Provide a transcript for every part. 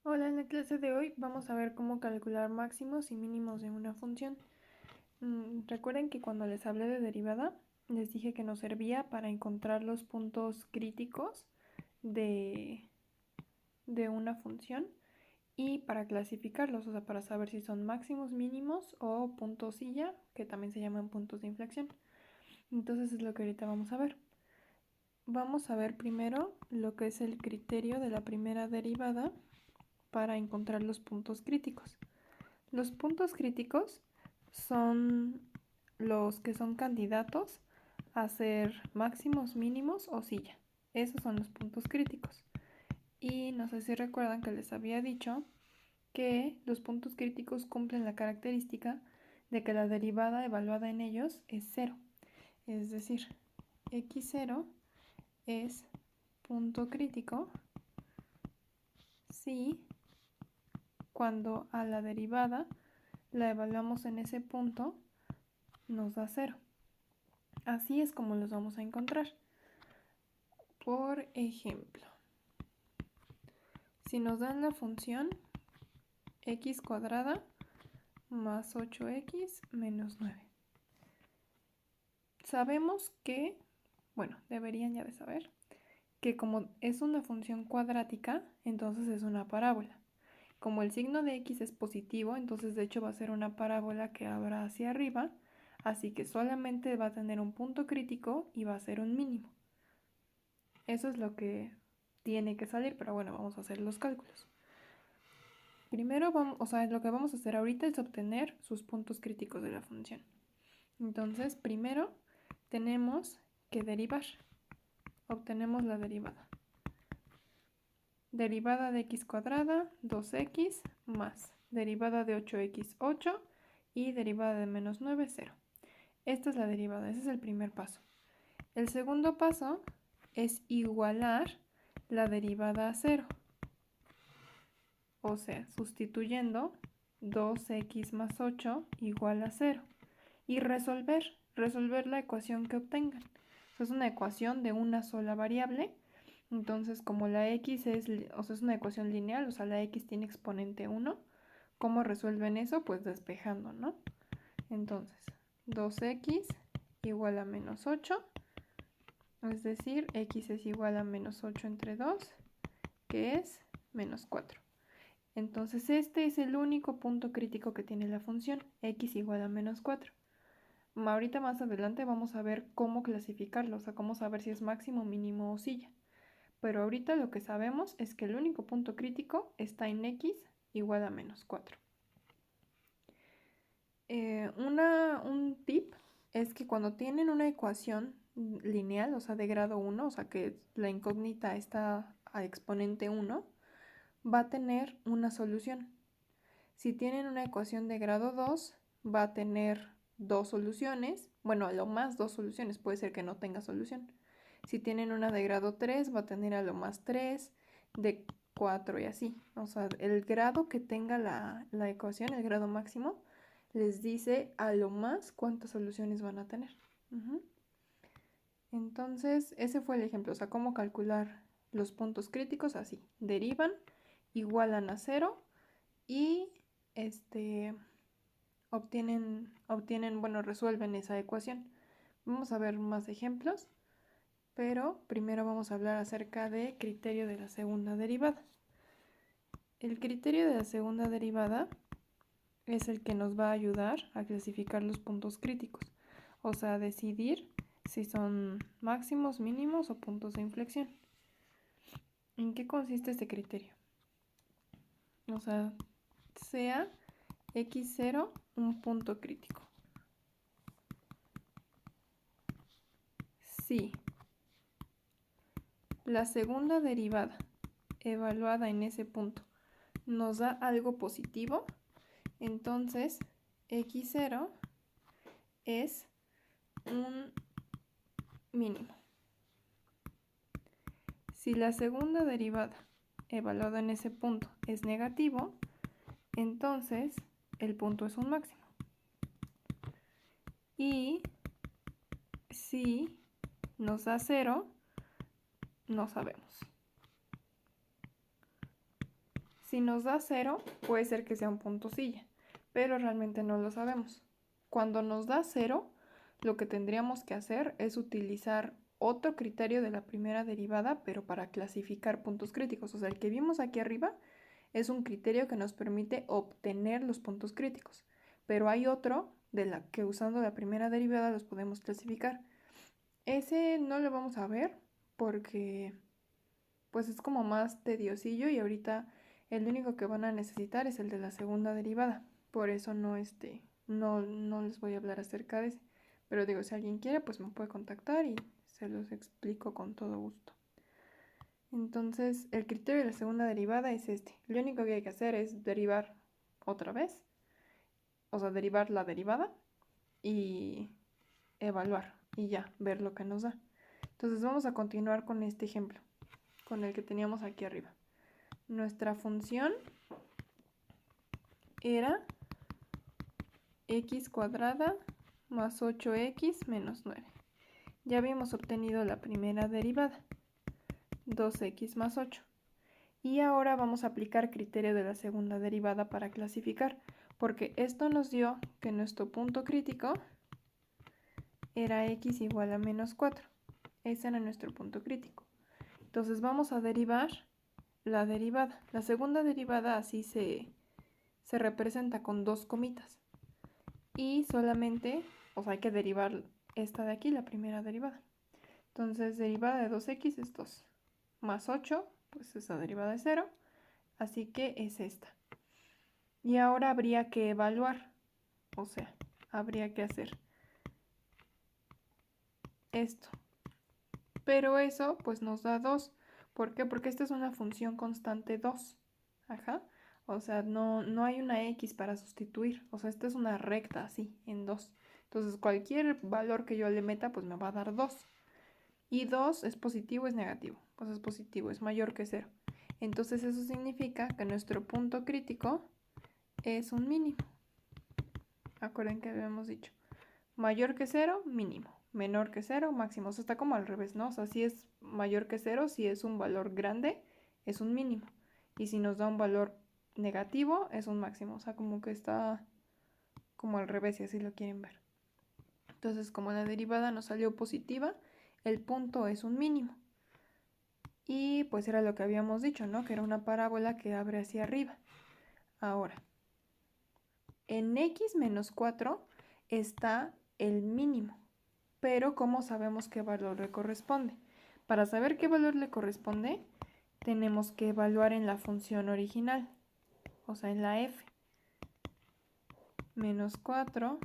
Hola, en la clase de hoy vamos a ver cómo calcular máximos y mínimos de una función. Recuerden que cuando les hablé de derivada, les dije que nos servía para encontrar los puntos críticos de, de una función y para clasificarlos, o sea, para saber si son máximos, mínimos o puntos silla, que también se llaman puntos de inflexión. Entonces es lo que ahorita vamos a ver. Vamos a ver primero lo que es el criterio de la primera derivada para encontrar los puntos críticos. Los puntos críticos son los que son candidatos a ser máximos, mínimos o silla. Esos son los puntos críticos. Y no sé si recuerdan que les había dicho que los puntos críticos cumplen la característica de que la derivada evaluada en ellos es cero. Es decir, x0 es punto crítico si cuando a la derivada la evaluamos en ese punto nos da cero. Así es como los vamos a encontrar. Por ejemplo, si nos dan la función x cuadrada más 8x menos 9. Sabemos que, bueno, deberían ya de saber, que como es una función cuadrática, entonces es una parábola. Como el signo de x es positivo, entonces de hecho va a ser una parábola que abra hacia arriba, así que solamente va a tener un punto crítico y va a ser un mínimo. Eso es lo que tiene que salir, pero bueno, vamos a hacer los cálculos. Primero, lo que vamos a hacer ahorita es obtener sus puntos críticos de la función. Entonces, primero tenemos que derivar. Obtenemos la derivada. Derivada de x cuadrada, 2x, más derivada de 8x, 8, y derivada de menos 9, 0. Esta es la derivada, ese es el primer paso. El segundo paso es igualar la derivada a 0. O sea, sustituyendo 2x más 8 igual a 0. Y resolver la ecuación que obtengan. Es una ecuación de una sola variable. Entonces, como la x es una ecuación lineal, o sea, la x tiene exponente 1. ¿Cómo resuelven eso? Pues despejando, ¿no? Entonces, 2x igual a menos 8. Es decir, x es igual a menos 8 entre 2, que es menos 4. Entonces este es el único punto crítico que tiene la función x igual a menos 4. Ahorita más adelante vamos a ver cómo clasificarlo, o sea, cómo saber si es máximo, mínimo o silla. Pero ahorita lo que sabemos es que el único punto crítico está en x igual a menos 4. Un tip es que cuando tienen una ecuación lineal, o sea, de grado 1, o sea, que la incógnita está a exponente 1, va a tener una solución. Si tienen una ecuación de grado 2, va a tener dos soluciones. Bueno, a lo más dos soluciones, puede ser que no tenga solución. Si tienen una de grado 3, va a tener a lo más 3, de 4 y así. O sea, el grado que tenga la ecuación, el grado máximo, les dice a lo más cuántas soluciones van a tener. Entonces, ese fue el ejemplo. O sea, cómo calcular los puntos críticos así. Derivan, igualan a 0 y resuelven esa ecuación. Vamos a ver más ejemplos, pero primero vamos a hablar acerca del criterio de la segunda derivada. El criterio de la segunda derivada es el que nos va a ayudar a clasificar los puntos críticos, o sea, decidir si son máximos, mínimos o puntos de inflexión. ¿En qué consiste este criterio? O sea x0 un punto crítico. Si la segunda derivada evaluada en ese punto nos da algo positivo, entonces x0 es un mínimo. Si la segunda derivada evaluada en ese punto es negativo, entonces el punto es un máximo. Y si nos da 0, no sabemos. Si nos da 0, puede ser que sea un punto silla, pero realmente no lo sabemos. Cuando nos da 0, lo que tendríamos que hacer es utilizar otro criterio de la primera derivada, pero para clasificar puntos críticos. O sea, el que vimos aquí arriba es un criterio que nos permite obtener los puntos críticos, pero hay otro de la que usando la primera derivada los podemos clasificar. Ese no lo vamos a ver porque pues es como más tediosillo y ahorita el único que van a necesitar es el de la segunda derivada. Por eso no les voy a hablar acerca de ese. Pero digo, si alguien quiere, pues me puede contactar y se los explico con todo gusto. Entonces, el criterio de la segunda derivada es este. Lo único que hay que hacer es derivar otra vez, o sea, derivar la derivada y evaluar y ya, ver lo que nos da. Entonces vamos a continuar con este ejemplo, con el que teníamos aquí arriba. Nuestra función era x cuadrada más 8x menos 9. Ya habíamos obtenido la primera derivada, 2x más 8. Y ahora vamos a aplicar criterio de la segunda derivada para clasificar, porque esto nos dio que nuestro punto crítico era x igual a menos 4. Ese era nuestro punto crítico. Entonces vamos a derivar la derivada. La segunda derivada así se representa con dos comitas. Y solamente, o sea, hay que derivar esta de aquí, la primera derivada. Entonces, derivada de 2x es 2. Más 8, pues esa derivada es 0. Así que es esta. Y ahora habría que evaluar, o sea, habría que hacer esto. Pero eso pues nos da 2. ¿Por qué? Porque esta es una función constante 2. Ajá. O sea, no hay una x para sustituir. O sea, esta es una recta así, en 2. Entonces cualquier valor que yo le meta pues me va a dar 2. Y 2 es positivo, es negativo. Pues es positivo, es mayor que 0. Entonces eso significa que nuestro punto crítico es un mínimo. Acuerden que habíamos dicho mayor que 0, mínimo. Menor que 0, máximo. O sea, está como al revés, ¿no? O sea, si es mayor que 0, si es un valor grande, es un mínimo. Y si nos da un valor negativo, es un máximo. O sea, como que está como al revés, si así lo quieren ver. Entonces, como la derivada nos salió positiva, el punto es un mínimo. Y pues era lo que habíamos dicho, ¿no? Que era una parábola que abre hacia arriba. Ahora, en x menos 4 está el mínimo. Pero ¿cómo sabemos qué valor le corresponde? Para saber qué valor le corresponde, tenemos que evaluar en la función original, o sea, en la f. Menos 4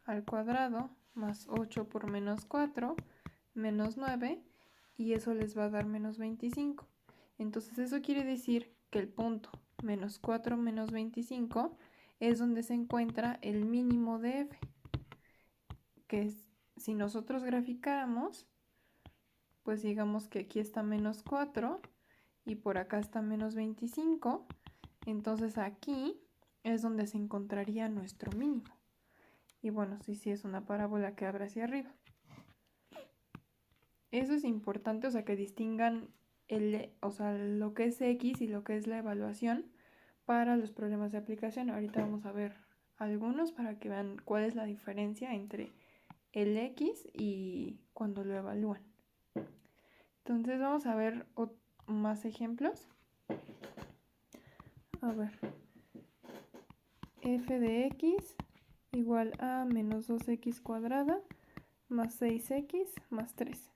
al cuadrado más 8 por menos 4, menos 9, y eso les va a dar menos 25. Entonces eso quiere decir que el punto menos 4 menos 25 es donde se encuentra el mínimo de f, que es, si nosotros graficáramos, pues digamos que aquí está menos 4 y por acá está menos 25, entonces aquí es donde se encontraría nuestro mínimo. Y bueno, sí es una parábola que abre hacia arriba. Eso es importante, o sea, que distingan o sea, lo que es X y lo que es la evaluación para los problemas de aplicación. Ahorita vamos a ver algunos para que vean cuál es la diferencia entre el X y cuando lo evalúan. Entonces vamos a ver más ejemplos. A ver, f de x igual a menos 2x cuadrada más 6x más 3.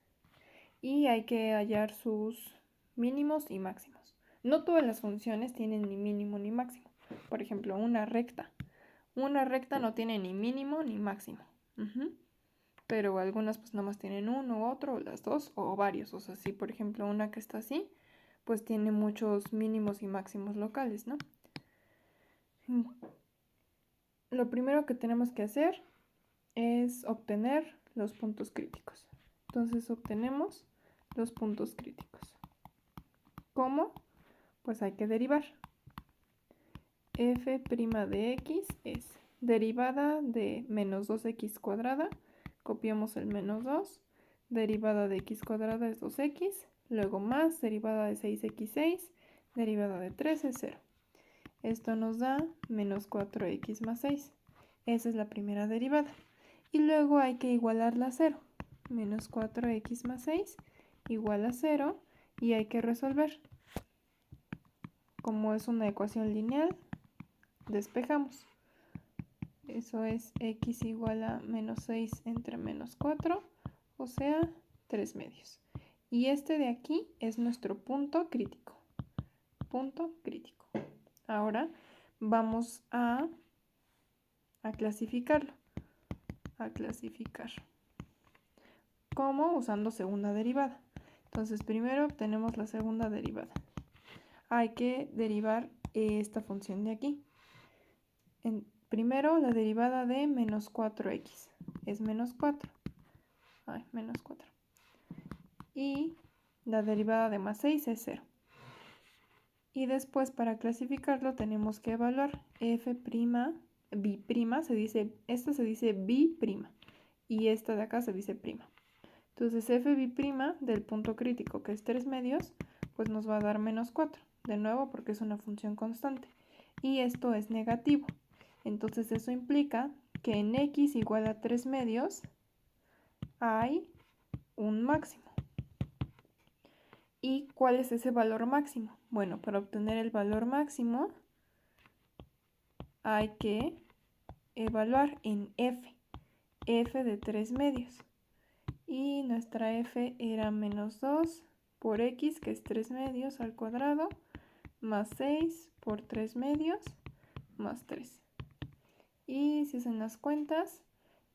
Y hay que hallar sus mínimos y máximos. No todas las funciones tienen ni mínimo ni máximo. Por ejemplo, una recta. Una recta no tiene ni mínimo ni máximo. Pero algunas pues nada más tienen uno u otro, o las dos, o varios. O sea, si por ejemplo una que está así, pues tiene muchos mínimos y máximos locales, ¿no? Lo primero que tenemos que hacer es obtener los puntos críticos. Entonces obtenemos los puntos críticos. ¿Cómo? Pues hay que derivar. F' de x es derivada de menos 2x cuadrada, copiamos el menos 2, derivada de x cuadrada es 2x, luego más derivada de 6x6, derivada de 3 es 0. Esto nos da menos 4x más 6. Esa es la primera derivada. Y luego hay que igualarla a 0. Menos 4x más 6 igual a 0 y hay que resolver. Como es una ecuación lineal, despejamos. Eso es x igual a menos 6 entre menos 4, o sea, 3 medios. Y este de aquí es nuestro punto crítico. Punto crítico. Ahora vamos a clasificarlo. A clasificar. ¿Cómo? Usando segunda derivada. Entonces primero obtenemos la segunda derivada. Hay que derivar esta función de aquí. Primero la derivada de menos 4x es menos 4. Menos 4. Y la derivada de más 6 es 0. Y después para clasificarlo tenemos que evaluar f', bi', esta se dice bi' y esta de acá se dice prima. Entonces f bi' del punto crítico, que es 3 medios, pues nos va a dar menos 4. De nuevo porque es una función constante. Y esto es negativo. Entonces eso implica que en x igual a 3 medios hay un máximo. ¿Y cuál es ese valor máximo? Bueno, para obtener el valor máximo hay que evaluar en f de 3 medios. Y nuestra f era menos 2 por x, que es 3 medios al cuadrado, más 6 por 3 medios, más 3. Y si hacen las cuentas,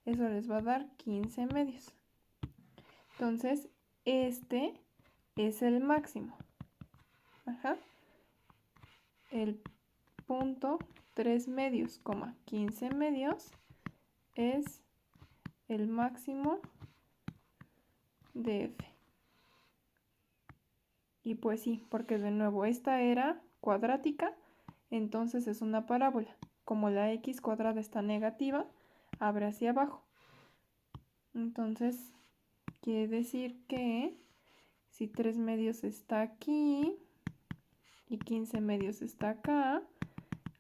eso les va a dar 15 medios. Entonces, este es el máximo. El punto 3 medios, 15 medios es el máximo de f. Y pues sí, porque de nuevo esta era cuadrática, entonces es una parábola. Como la x cuadrada está negativa, abre hacia abajo. Entonces, quiere decir que si 3 medios está aquí y 15 medios está acá,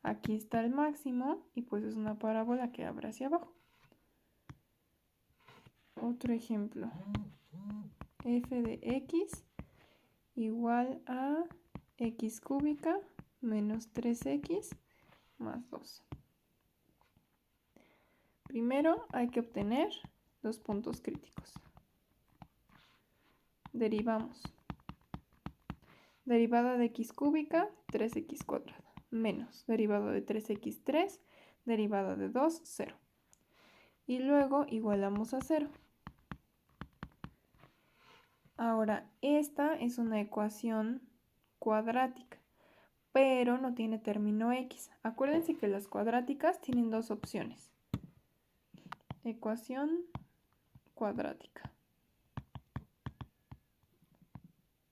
aquí está el máximo y pues es una parábola que abre hacia abajo. Otro ejemplo. F de x igual a x cúbica menos 3x más 2. Primero hay que obtener los puntos críticos. Derivamos. Derivada de x cúbica, 3x cuadrada, menos derivada de 3x3, derivada de 2, 0. Y luego igualamos a 0. Ahora, esta es una ecuación cuadrática, pero no tiene término x. Acuérdense que las cuadráticas tienen dos opciones. Ecuación cuadrática.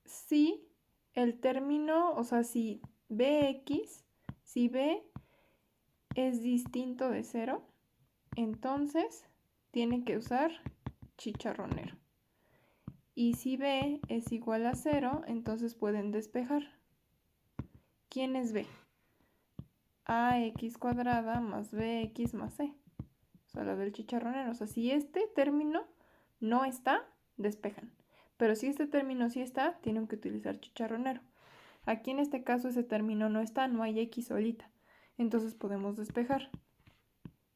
Si el término, o sea, si bx, si b es distinto de 0, entonces tienen que usar chicharronero. Y si b es igual a 0, entonces pueden despejar. ¿Quién es b? Ax cuadrada más bx más c. O sea, la del chicharronero. O sea, si este término no está, despejan. Pero si este término sí está, tienen que utilizar chicharronero. Aquí en este caso ese término no está, no hay x solita. Entonces podemos despejar.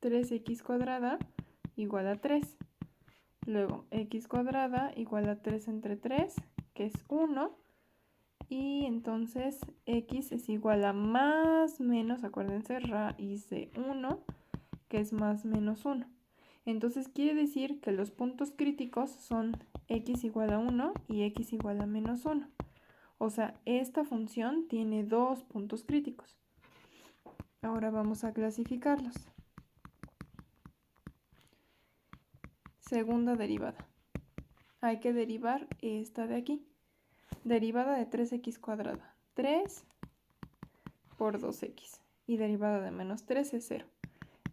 3x cuadrada igual a 3. Luego x cuadrada igual a 3 entre 3, que es 1. Y entonces x es igual a más menos, acuérdense, raíz de 1, que es más menos 1. Entonces quiere decir que los puntos críticos son x igual a 1 y x igual a menos 1. O sea, esta función tiene dos puntos críticos. Ahora vamos a clasificarlos. Segunda derivada. Hay que derivar esta de aquí. Derivada de 3x cuadrada. 3 por 2x. Y derivada de menos 3 es 0.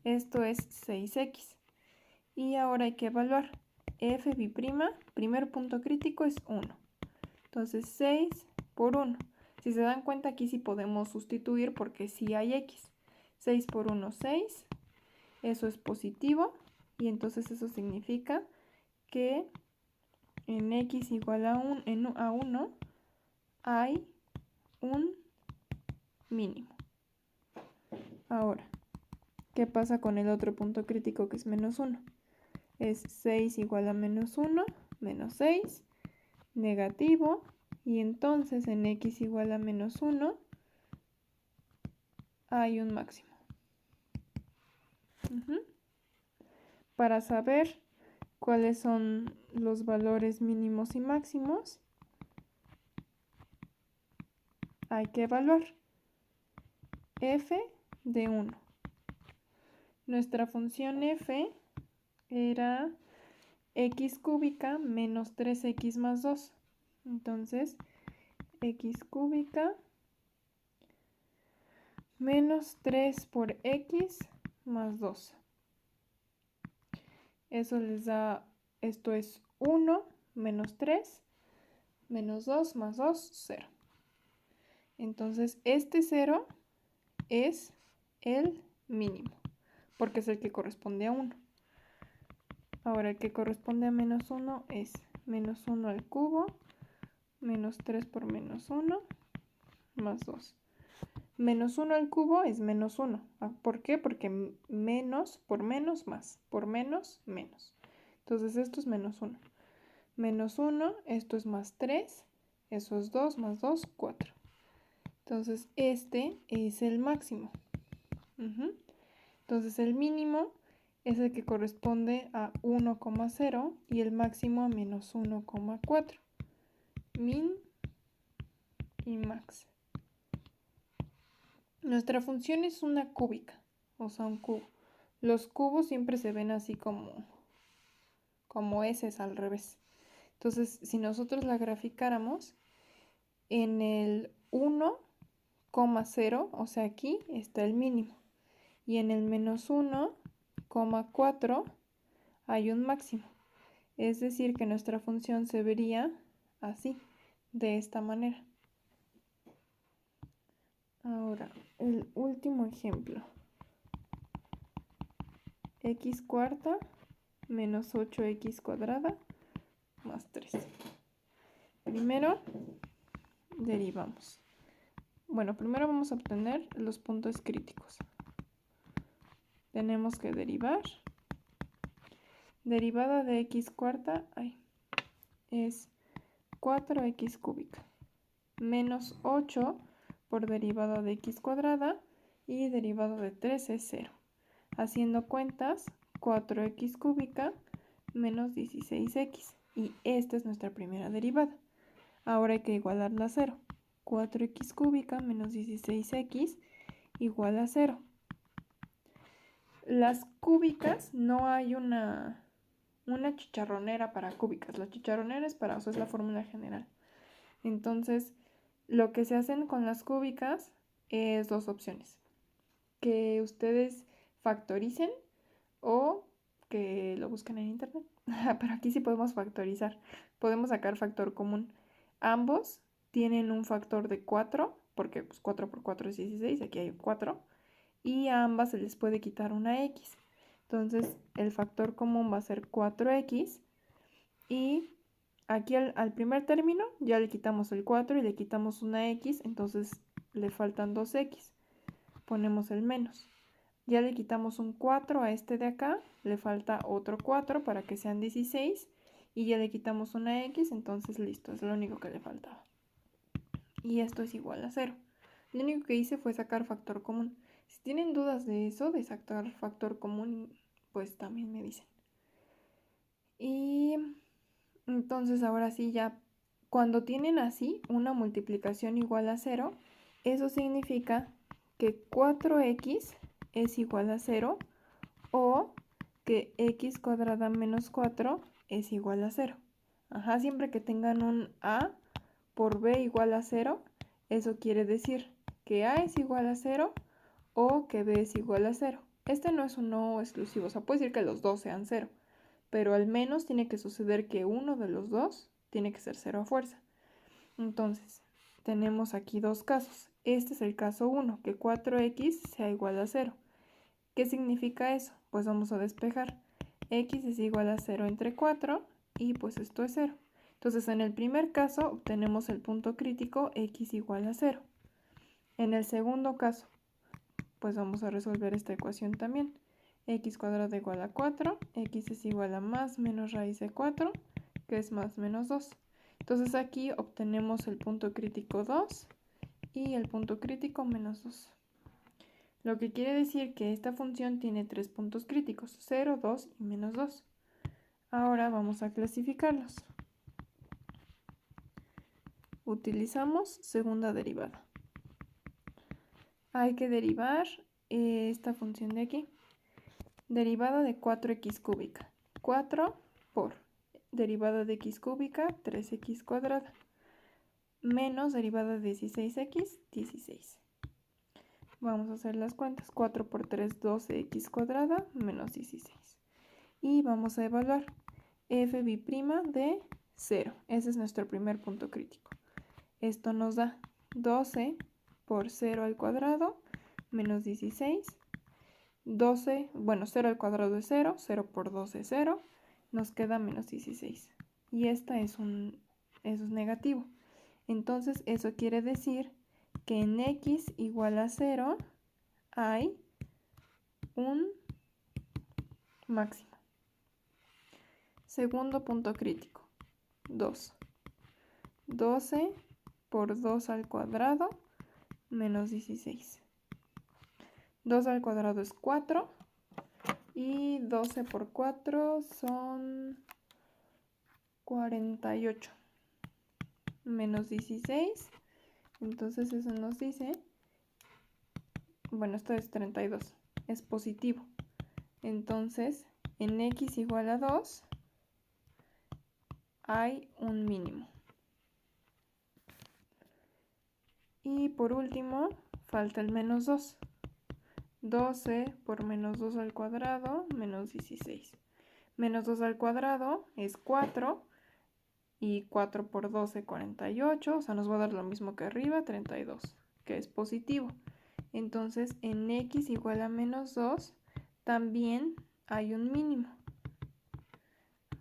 Esto es 6x. Y ahora hay que evaluar. F bi'prima, primer punto crítico es 1. Entonces 6 por 1. Si se dan cuenta, aquí sí podemos sustituir porque sí hay x. 6 por 1, 6. Eso es positivo. Y entonces eso significa que en x igual a 1 hay un mínimo. Ahora, ¿qué pasa con el otro punto crítico que es menos 1? Es 6 igual a menos 1, menos 6, negativo, y entonces en x igual a menos 1 hay un máximo. Para saber cuáles son los valores mínimos y máximos, hay que evaluar f de 1. Nuestra función f era x cúbica menos 3x más 2. Entonces, x cúbica menos 3 por x más 2. Eso les da, esto es 1 menos 3 menos 2 más 2, 0. Entonces, este 0 es el mínimo, porque es el que corresponde a 1. Ahora, el que corresponde a menos 1 es menos 1 al cubo, menos 3 por menos 1, más 2. Menos 1 al cubo es menos 1. ¿Por qué? Porque menos por menos más, por menos menos. Entonces esto es menos 1. Menos 1, esto es más 3, eso es 2, más 2, 4. Entonces este es el máximo. Entonces el mínimo es el que corresponde a 1,0 y el máximo a menos 1,4. Min y max. Nuestra función es una cúbica, o sea, un cubo. Los cubos siempre se ven así como S al revés. Entonces, si nosotros la graficáramos, en el 1,0, o sea, aquí está el mínimo. Y en el menos 1,4 hay un máximo. Es decir, que nuestra función se vería así, de esta manera. Ahora, el último ejemplo. X cuarta menos 8x cuadrada más 3. Primero, derivamos. Bueno, primero vamos a obtener los puntos críticos. Tenemos que derivar. Derivada de x cuarta es 4x cúbica menos 8 por derivada de x cuadrada y derivada de 3 es 0. Haciendo cuentas, 4x cúbica menos 16x. Y esta es nuestra primera derivada. Ahora hay que igualarla a 0. 4x cúbica menos 16x igual a 0. Las cúbicas no hay una chicharronera para cúbicas. La chicharronera es para, o sea, es la fórmula general. Entonces, lo que se hacen con las cúbicas es dos opciones. Que ustedes factoricen o que lo busquen en internet. Pero aquí sí podemos factorizar. Podemos sacar factor común. Ambos tienen un factor de 4, porque pues, 4 por 4 es 16, aquí hay 4. Y a ambas se les puede quitar una x. Entonces el factor común va a ser 4x. Y aquí al primer término ya le quitamos el 4 y le quitamos una x. Entonces le faltan 2x. Ponemos el menos. Ya le quitamos un 4 a este de acá, le falta otro 4 para que sean 16 y ya le quitamos una x, entonces listo, es lo único que le faltaba. Y esto es igual a 0. Lo único que hice fue sacar factor común. Si tienen dudas de eso, de sacar factor común, pues también me dicen. Y entonces ahora sí ya, cuando tienen así una multiplicación igual a 0, eso significa que 4x es igual a 0 o que x cuadrada menos 4 es igual a 0. Siempre que tengan un a por b igual a 0, eso quiere decir que a es igual a 0 o que b es igual a 0. Este no es un no exclusivo, o sea, puede decir que los dos sean 0, pero al menos tiene que suceder que uno de los dos tiene que ser 0 a fuerza. Entonces, tenemos aquí dos casos. Este es el caso 1, que 4x sea igual a 0. ¿Qué significa eso? Pues vamos a despejar. X es igual a 0 entre 4 y pues esto es 0. Entonces en el primer caso obtenemos el punto crítico x igual a 0. En el segundo caso, pues vamos a resolver esta ecuación también. X cuadrado igual a 4, x es igual a más menos raíz de 4, que es más menos 2. Entonces aquí obtenemos el punto crítico 2 y el punto crítico menos 2. Lo que quiere decir que esta función tiene tres puntos críticos, 0, 2 y menos 2. Ahora vamos a clasificarlos. Utilizamos segunda derivada. Hay que derivar esta función de aquí. Derivada de 4x cúbica. 4 por derivada de x cúbica, 3x cuadrada. Menos derivada de 16x, 16. Vamos a hacer las cuentas. 4 por 3, 12x cuadrada, menos 16. Y vamos a evaluar f' de 0. Ese es nuestro primer punto crítico. Esto nos da 12 por 0 al cuadrado, menos 16. 12, bueno, 0 al cuadrado es 0, 0 por 12 es 0, nos queda menos 16. Y esta eso es negativo. Entonces eso quiere decir que en x igual a 0 hay un máximo. Segundo punto crítico, 2. 12 por 2 al cuadrado menos 16. 2 al cuadrado es 4 y 12 por 4 son 48 menos 16. Entonces eso nos dice, bueno, esto es 32, es positivo. Entonces en x igual a 2 hay un mínimo. Y por último falta el menos 2. 12 por menos 2 al cuadrado menos 16. Menos 2 al cuadrado es 4 y 4 por 12, 48, o sea, nos va a dar lo mismo que arriba, 32, que es positivo. Entonces, en x igual a menos 2 también hay un mínimo.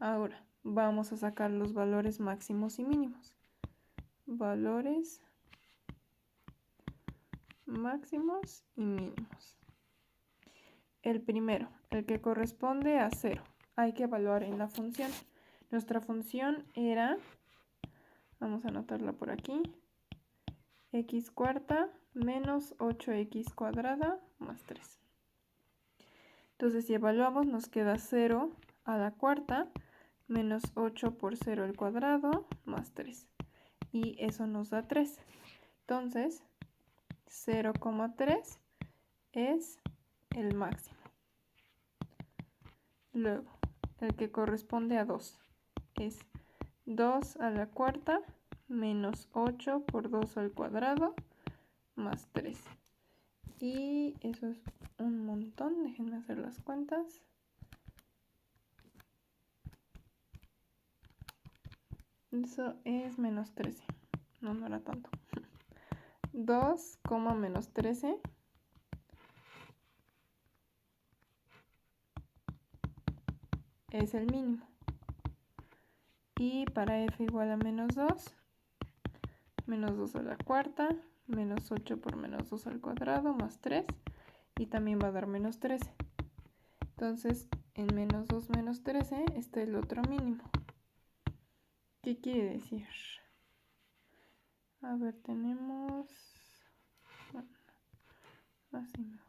Ahora, vamos a sacar los valores máximos y mínimos. Valores máximos y mínimos. El primero, el que corresponde a 0. Hay que evaluar en la función. Nuestra función era, vamos a anotarla por aquí, x cuarta menos 8x cuadrada más 3. Entonces si evaluamos nos queda 0 a la cuarta menos 8 por 0 al cuadrado más 3. Y eso nos da 3. Entonces 0,3 es el máximo. Luego, el que corresponde a 2 es 2 a la cuarta menos 8 por 2 al cuadrado más 3. Y eso es un montón, déjenme hacer las cuentas. Eso es menos 13, no era tanto. 2, menos 13 es el mínimo. Y para f igual a menos 2, menos 2 a la cuarta, menos 8 por menos 2 al cuadrado, más 3, y también va a dar menos 13. Entonces, en menos 2 menos 13 está el otro mínimo. ¿Qué quiere decir? A ver, tenemos... Bueno, así mejor.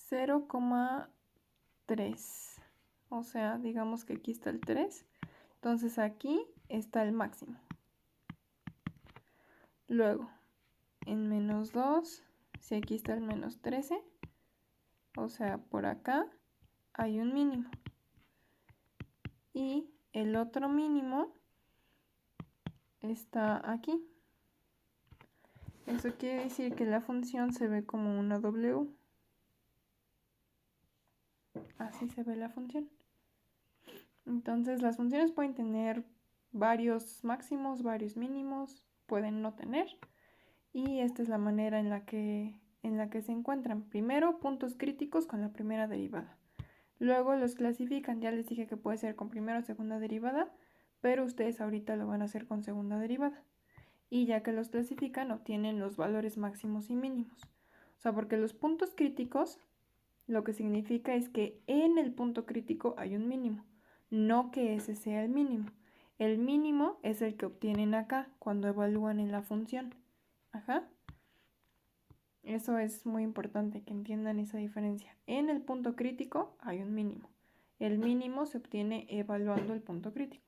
0,3. O sea, digamos que aquí está el 3. Entonces aquí está el máximo. Luego, en menos 2, si aquí está el menos 13, o sea, por acá hay un mínimo. Y el otro mínimo está aquí. Eso quiere decir que la función se ve como una W. Así se ve la función. Entonces las funciones pueden tener varios máximos, varios mínimos, pueden no tener. Y esta es la manera en la que se encuentran. Primero, puntos críticos con la primera derivada. Luego los clasifican. Ya les dije que puede ser con primera o segunda derivada, pero ustedes ahorita lo van a hacer con segunda derivada. Y ya que los clasifican, obtienen los valores máximos y mínimos. O sea, porque los puntos críticos lo que significa es que en el punto crítico hay un mínimo, no que ese sea el mínimo. El mínimo es el que obtienen acá cuando evalúan en la función. Ajá. Eso es muy importante que entiendan esa diferencia. En el punto crítico hay un mínimo. El mínimo se obtiene evaluando el punto crítico.